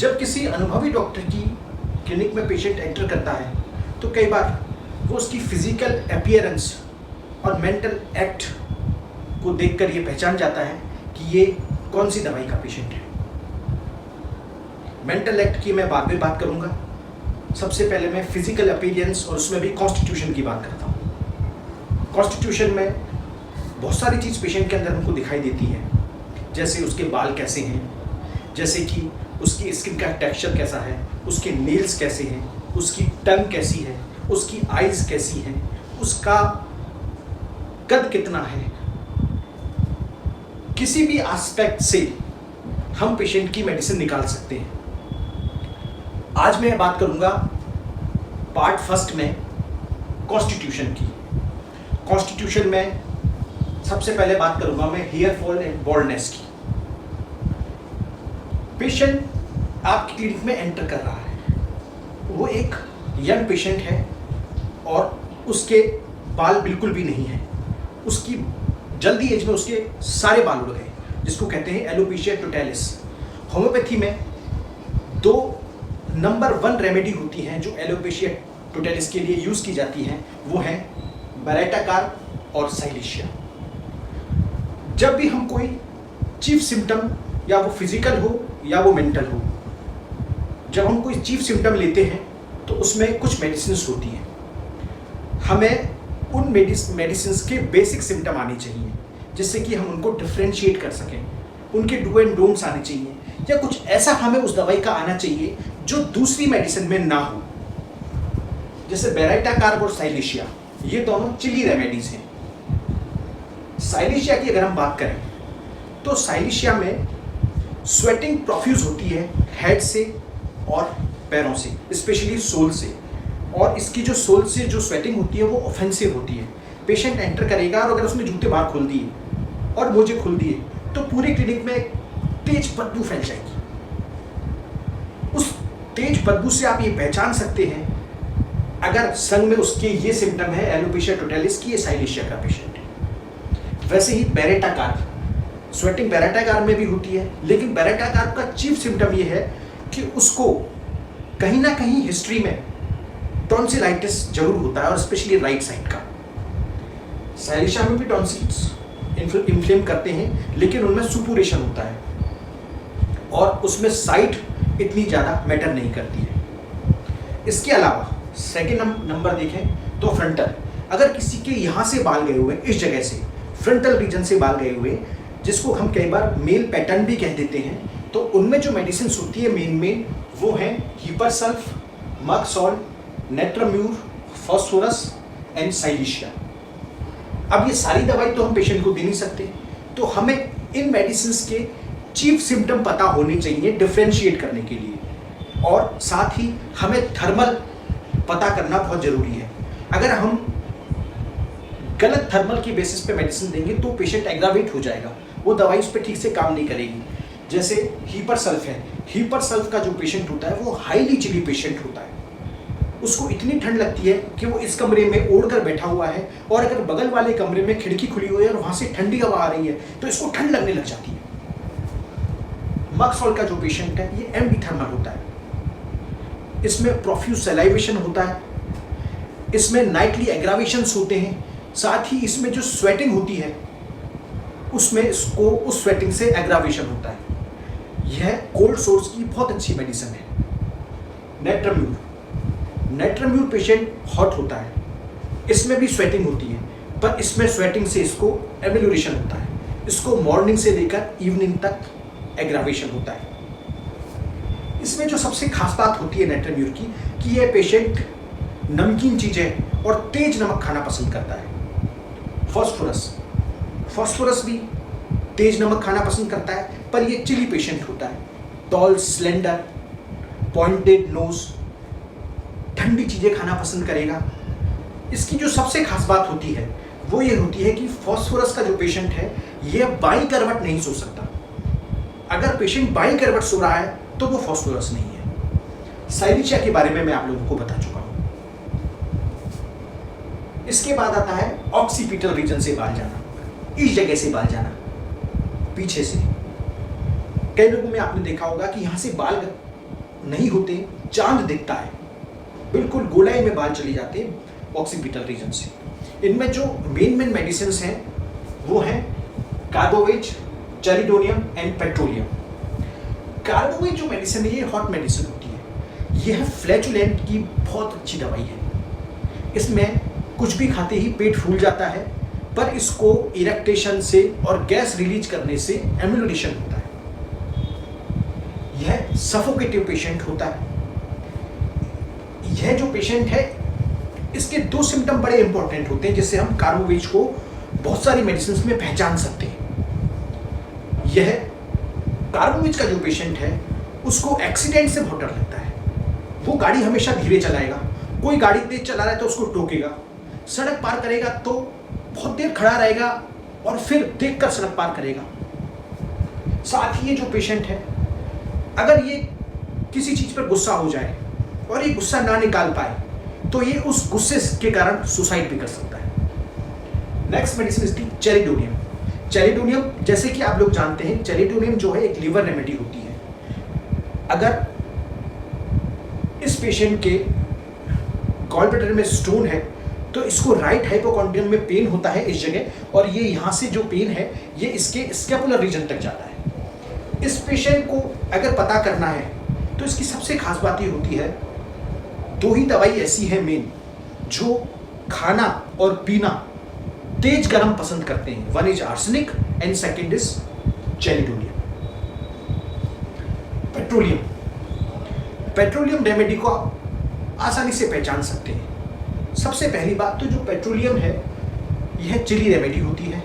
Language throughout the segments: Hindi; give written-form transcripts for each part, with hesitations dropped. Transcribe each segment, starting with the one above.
जब किसी अनुभवी डॉक्टर की क्लिनिक में पेशेंट एंटर करता है तो कई बार वो उसकी फिजिकल अपीयरेंस और मेंटल एक्ट को देखकर ये पहचान जाता है कि ये कौन सी दवाई का पेशेंट है। मेंटल एक्ट की मैं बाद में बात करूंगा। सबसे पहले मैं फिजिकल अपीयरेंस और उसमें भी कॉन्स्टिट्यूशन की बात करता हूँ। कॉन्स्टिट्यूशन में बहुत सारी चीज़ पेशेंट के अंदर हमको दिखाई देती है, जैसे उसके बाल कैसे हैं, जैसे कि उसकी स्किन का टेक्सचर कैसा है, उसके नेल्स कैसे हैं, उसकी टंग कैसी है, उसकी आइज़ कैसी हैं, उसका कद कितना है। किसी भी एस्पेक्ट से हम पेशेंट की मेडिसिन निकाल सकते हैं। आज मैं बात करूंगा पार्ट फर्स्ट में कॉन्स्टिट्यूशन की। कॉन्स्टिट्यूशन में सबसे पहले बात करूंगा मैं हेयर फॉल एंड बॉल्डनेस की। पेशेंट आपकी क्लिनिक में एंटर कर रहा है, वो एक यंग पेशेंट है और उसके बाल बिल्कुल भी नहीं है। उसकी जल्दी एज में उसके सारे बाल उड़ गए, जिसको कहते हैं एलोपेशिया टोटैलिस। होम्योपैथी में 2 नंबर 1 रेमेडी होती हैं जो एलोपेशिया टोटैलिस के लिए यूज़ की जाती हैं, वो हैं बेरेटा और साइलिशिया। जब भी हम कोई चीफ सिम्टम, या वो फिजिकल हो या वो मेंटल हो, जब हम कोई चीफ सिम्टम लेते हैं तो उसमें कुछ मेडिसिन्स होती हैं। हमें उन मेडिसिन्स के बेसिक सिम्टम आने चाहिए, जिससे कि हम उनको डिफ्रेंशिएट कर सकें। उनके डू एंड डोंट्स आने चाहिए, या कुछ ऐसा हमें उस दवाई का आना चाहिए जो दूसरी मेडिसिन में ना हो। जैसे बेरेटा और साइलिशिया, ये दोनों चिली रेमेडीज हैं। साइलिशिया की अगर हम बात करें तो साइलिशिया में स्वेटिंग प्रोफ्यूज होती है हेड से और पैरों से, स्पेशली सोल से। और इसकी जो सोल से जो स्वेटिंग होती है वो ऑफेंसिव होती है। पेशेंट एंटर करेगा और अगर उसने जूते बाहर खोल दिए और मोजे खोल दिए तो पूरे क्लिनिक में एक तेज बदबू फैल जाएगी। उस तेज बदबू से आप ये पहचान सकते हैं अगर संग में उसके ये सिम्टम है एलोपेशिया टोटैलिस की, ये साइलिशिया का पेशेंट है। वैसे ही बेरेटा स्वेटिंग बेरेटा में भी होती है, लेकिन बेरेटा का चीफ सिम्टम ये है कि उसको कहीं ना कहीं हिस्ट्री में टॉन्सिलाइटिस जरूर होता है, और स्पेशली राइट साइड का। साइलिशिया में भी टॉन्सिल्स इन्फ्लेम करते हैं, लेकिन उनमें सुपुरेशन होता है और उसमें साइट इतनी ज़्यादा मैटर नहीं करती है। इसके अलावा सेकेंड नंबर देखें तो फ्रंटल। अगर किसी के यहाँ से बाल गए हुए, इस जगह से फ्रंटल रीजन से बाल गए हुए, जिसको हम कई बार मेल पैटर्न भी कह देते हैं, तो उनमें जो मेडिसिन होती है मेन वो हैं हीपरसल्फ, मक्सॉल, नेट्राम्यूर, फॉस्फोरस एंड साइलिशिया। अब ये सारी दवाई तो हम पेशेंट को दे नहीं सकते, तो हमें इन मेडिसिन के चीफ सिम्टम पता होने चाहिए डिफ्रेंशिएट करने के लिए। और साथ ही हमें थर्मल पता करना बहुत ज़रूरी है। अगर हम गलत थर्मल की बेसिस पे मेडिसिन देंगे तो पेशेंट एग्रावेट हो जाएगा, वो दवाई उस पर ठीक से काम नहीं करेगी। जैसे हीपरसल्फ है, हीपरसल्फ का जो पेशेंट होता है वो हाईली चिली पेशेंट होता है। उसको इतनी ठंड लगती है कि वो इस कमरे में ओढ़कर बैठा हुआ है, और अगर बगल वाले कमरे में खिड़की खुली हुई है और वहाँ से ठंडी हवा आ रही है तो इसको ठंड लगने लग जाती है। मक्सॉल का जो पेशेंट है ये एम्बी थर्मल होता है, इसमें प्रोफ्यूज सलाइवेशन होता है, इसमें नाइटली एग्रावेशंस होते हैं, साथ ही इसमें जो स्वेटिंग होती है उसमें इसको उस स्वेटिंग से एग्रावेशन होता है। यह कोल्ड सोर्स की बहुत अच्छी मेडिसिन है। नेट्राम्यूर पेशेंट हॉट होता है, इसमें भी स्वेटिंग होती है, पर इसमें स्वेटिंग से इसको एमेल्योरेशन होता है। इसको मॉर्निंग से लेकर इवनिंग तक एग्रावेशन होता है। इसमें जो सबसे खास बात होती है नेट्राम्यूर की कि यह पेशेंट नमकीन चीज़ें और तेज नमक खाना पसंद करता है। फॉस्फोरस भी तेज नमक खाना पसंद करता है, पर ये चिली पेशेंट होता है। टॉल, स्लेंडर, पॉइंटेड नोज, ठंडी चीज़ें खाना पसंद करेगा। इसकी जो सबसे खास बात होती है वो ये होती है कि फॉस्फोरस का जो पेशेंट है ये बाईं करवट नहीं सो सकता। अगर पेशेंट बाईं करवट सो रहा है तो वो फॉस्फोरस नहीं है। साइलिशिया के बारे में मैं आप लोगों को बता चुका हूं। इसके बाद आता है ऑक्सीपिटल रीजन से बाल जाना, इस जगह से बाल जाना, पीछे से। कई लोगों में आपने देखा होगा कि यहाँ से बाल नहीं होते, चांद दिखता है, बिल्कुल गोलाई में बाल चले जाते हैं ऑक्सीपिटल रीजन से। इनमें जो मेन मेडिसिन हैं वो हैं carbo veg, chelidonium and petroleum. Carbo veg जो मेडिसिन है ये हॉट मेडिसिन होती है, यह फ्लैचुलेंट की बहुत अच्छी दवाई है। इसमें कुछ भी खाते ही पेट फूल जाता है, पर इसको इरेक्टेशन से और गैस रिलीज करने से एम्युलेशन होता है। यह सफोकेटिव पेशेंट होता है। यह जो पेशेंट है इसके दो सिम्टम बड़े इंपॉर्टेंट होते हैं जिससे हम कार्बोवेज को बहुत सारी मेडिसिन में पहचान सकते हैं। यह कार्बोवेज का जो पेशेंट है उसको एक्सीडेंट से बहुत डर लगता है। वो गाड़ी हमेशा धीरे चलाएगा, कोई गाड़ी तेज चला रहा है तो उसको टोकेगा, सड़क पार करेगा तो बहुत देर खड़ा रहेगा और फिर देखकर सड़क पार करेगा। साथ ही ये जो पेशेंट है अगर ये किसी चीज पर गुस्सा हो जाए और ये गुस्सा ना निकाल पाए तो ये उस गुस्से के कारण सुसाइड भी कर सकता है। Next medicine is the chelidonium. Chelidonium जैसे कि आप लोग जानते हैं, चेलिडोनियम जो है एक लिवर रेमेडी होती है। अगर इस पेशेंट के गॉल ब्लैडर में स्टोन है तो इसको राइट हाइपोकॉन्ड्रियम में पेन होता है इस जगह, और ये यहाँ से जो पेन है ये इसके स्कैपुलर रीजन तक जाता है। इस पेशेंट को अगर पता करना है तो इसकी सबसे खास बात ये होती है, दो ही दवाई ऐसी है मेन जो खाना और पीना तेज गरम पसंद करते हैं। One is arsenic and second is chelidonium. Petroleum, petroleum remedy को आप आसानी से पहचान सकते हैं। सबसे पहली बात तो जो पेट्रोलियम है यह चिली रेमेडी होती है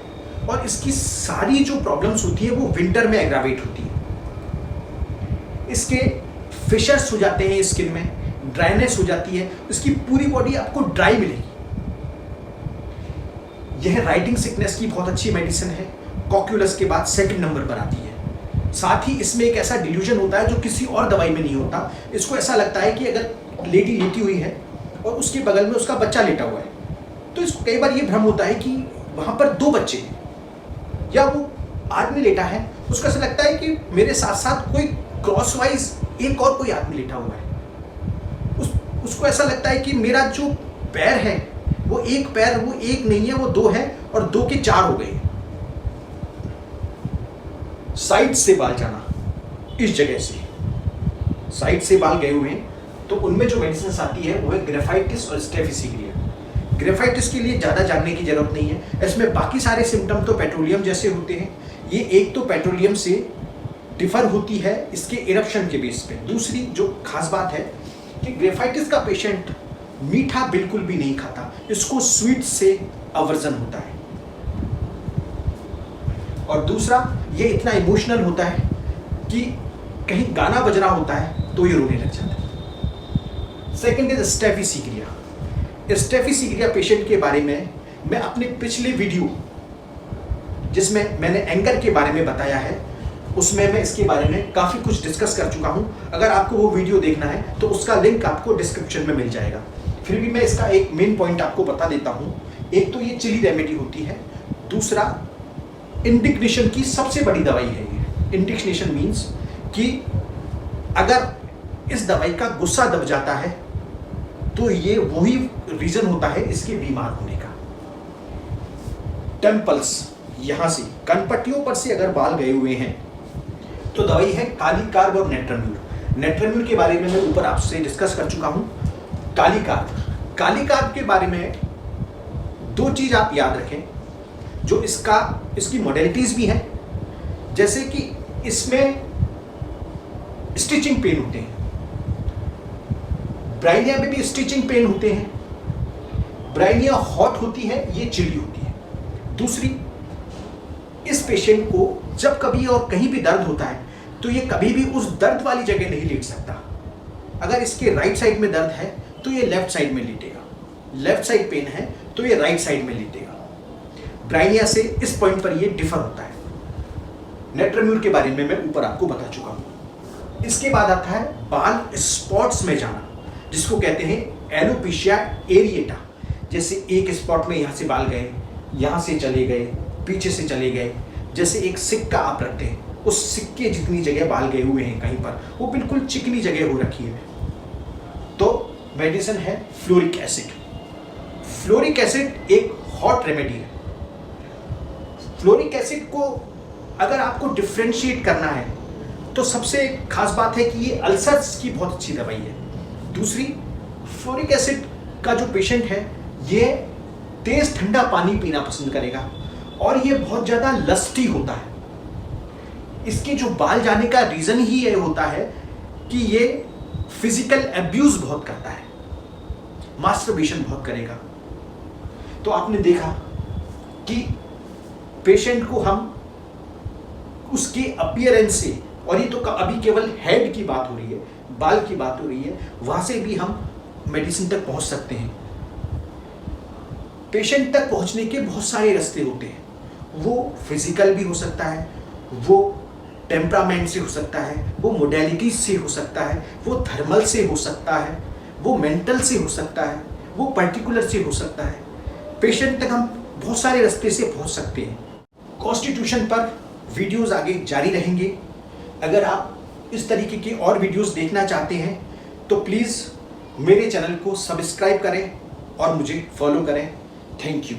और इसकी सारी जो प्रॉब्लम्स होती है वो विंटर में एग्रावेट होती है। इसके फिशर्स हो जाते हैं स्किन में, ड्राइनेस हो जाती है, इसकी पूरी बॉडी आपको ड्राई मिलेगी। यह राइटिंग सिकनेस की बहुत अच्छी मेडिसिन है, कॉक्यूलस के बाद सेकंड नंबर पर आती है। साथ ही इसमें एक ऐसा डिल्यूजन होता है जो किसी और दवाई में नहीं होता। इसको ऐसा लगता है कि अगर लेडी लेटी हुई है और उसके बगल में उसका बच्चा लेटा हुआ है तो इसको कई बार ये भ्रम होता है कि वहां पर दो बच्चे हैं, या वो आदमी लेटा है उसको ऐसा लगता है कि मेरे साथ साथ कोई क्रॉस वाइज एक और कोई आदमी लेटा हुआ है। उसको ऐसा लगता है कि मेरा जो पैर है वो एक पैर, वो एक नहीं है, वो दो है और दो के चार हो गए। साइड से बाल जाना, इस जगह से साइड से बाल गए हुए हैं तो उनमें जो मेडिसिन आती है वो है ग्रेफाइटिस और स्टेफिसिग्रिया। ग्रेफाइटिस के लिए ज़्यादा जानने की जरूरत नहीं है, इसमें बाकी सारे सिम्टम तो पेट्रोलियम जैसे होते हैं। ये एक तो पेट्रोलियम से डिफर होती है इसके इरप्शन के बेस पे। दूसरी जो खास बात है कि ग्रेफाइटिस का पेशेंट मीठा बिल्कुल भी नहीं खाता, इसको स्वीट से अवर्जन होता है। और दूसरा ये इतना इमोशनल होता है कि कहीं गाना बज रहा होता है तो ये रोने लग जाता है। Second is staphysagria. Staphysagria patient के बारे में मैं अपने पिछले वीडियो जिसमें मैंने एंगर के बारे में बताया है उसमें मैं इसके बारे में काफ़ी कुछ डिस्कस कर चुका हूं। अगर आपको वो वीडियो देखना है तो उसका लिंक आपको डिस्क्रिप्शन में मिल जाएगा। फिर भी मैं इसका एक मेन पॉइंट आपको बता देता हूं। एक तो ये चिली रेमेडी होती है, दूसरा इंडिग्नेशन की सबसे बड़ी दवाई है ये। इंडिग्नेशन मीन्स कि अगर इस दवाई का गुस्सा दब जाता है तो ये वही रीजन होता है इसके बीमार होने का। टेम्पल्स, यहां से कनपट्टियों पर से अगर बाल गए हुए हैं तो दवाई है कालीकार्ब और नेट्राम्यूल। नेट्राम्यूल के बारे में मैं ऊपर आपसे डिस्कस कर चुका हूं। कालीकार्ब के बारे में दो चीज आप याद रखें जो इसकी मॉडलिटीज भी हैं, जैसे कि इसमें स्टिचिंग पेन होते हैं, ब्राइनिया में भी स्टिचिंग पेन होते हैं। ब्राइनिया हॉट होती है, ये चिली होती है। दूसरी, इस पेशेंट को जब कभी और कहीं भी दर्द होता है तो ये कभी भी उस दर्द वाली जगह नहीं लेट सकता। अगर इसके राइट साइड में दर्द है तो ये लेफ्ट साइड में लेटेगा, लेफ्ट साइड पेन है तो ये राइट साइड में लेटेगा। ब्राइनिया से इस पॉइंट पर ये डिफर होता है। नेट्राम्यूल के बारे में मैं ऊपर आपको बता चुका हूं। इसके बाद आता है बाल स्पॉट्स में जाना, जिसको कहते हैं एलोपेशिया एरिएटा। जैसे एक स्पॉट में यहाँ से बाल गए, यहाँ से चले गए, पीछे से चले गए, जैसे एक सिक्का आप रखते हैं उस सिक्के जितनी जगह बाल गए हुए हैं कहीं पर, वो बिल्कुल चिकनी जगह हो रखी है। तो मेडिसिन है फ्लोरिक एसिड। फ्लोरिक एसिड एक हॉट रेमेडी है। फ्लोरिक एसिड को अगर आपको डिफ्रेंशिएट करना है तो सबसे खास बात है कि ये अल्सर्स की बहुत अच्छी दवाई है। दूसरी, फ्लोरिक एसिड का जो पेशेंट है ये तेज ठंडा पानी पीना पसंद करेगा और ये बहुत ज़्यादा लस्टी होता है। इसके जो बाल जाने का रीज़न ही ये होता है कि ये फिजिकल एब्यूज बहुत करता है, मास्टरबेशन बहुत करेगा। तो आपने देखा कि पेशेंट को हम उसके अपीयरेंस से, और ये तो अभी केवल हेड की बात हो रही है, बाल की बात हो रही है, वहां से भी हम मेडिसिन तक पहुंच सकते हैं। पेशेंट तक पहुंचने के बहुत सारे रास्ते होते हैं। वो फिजिकल भी हो सकता है, वो टेम्परामेंट से हो सकता है, वो मोडेलिटी से हो सकता है, वो थर्मल से हो सकता है, वो मेंटल से हो सकता है, वो पर्टिकुलर से हो सकता है। पेशेंट तक हम बहुत सारे रास्ते से पहुंच सकते हैं। कॉन्स्टिट्यूशन पर वीडियोस आगे जारी रहेंगे। अगर आप इस तरीके के और वीडियोस देखना चाहते हैं तो प्लीज़ मेरे चैनल को सब्सक्राइब करें और मुझे फॉलो करें। Thank you.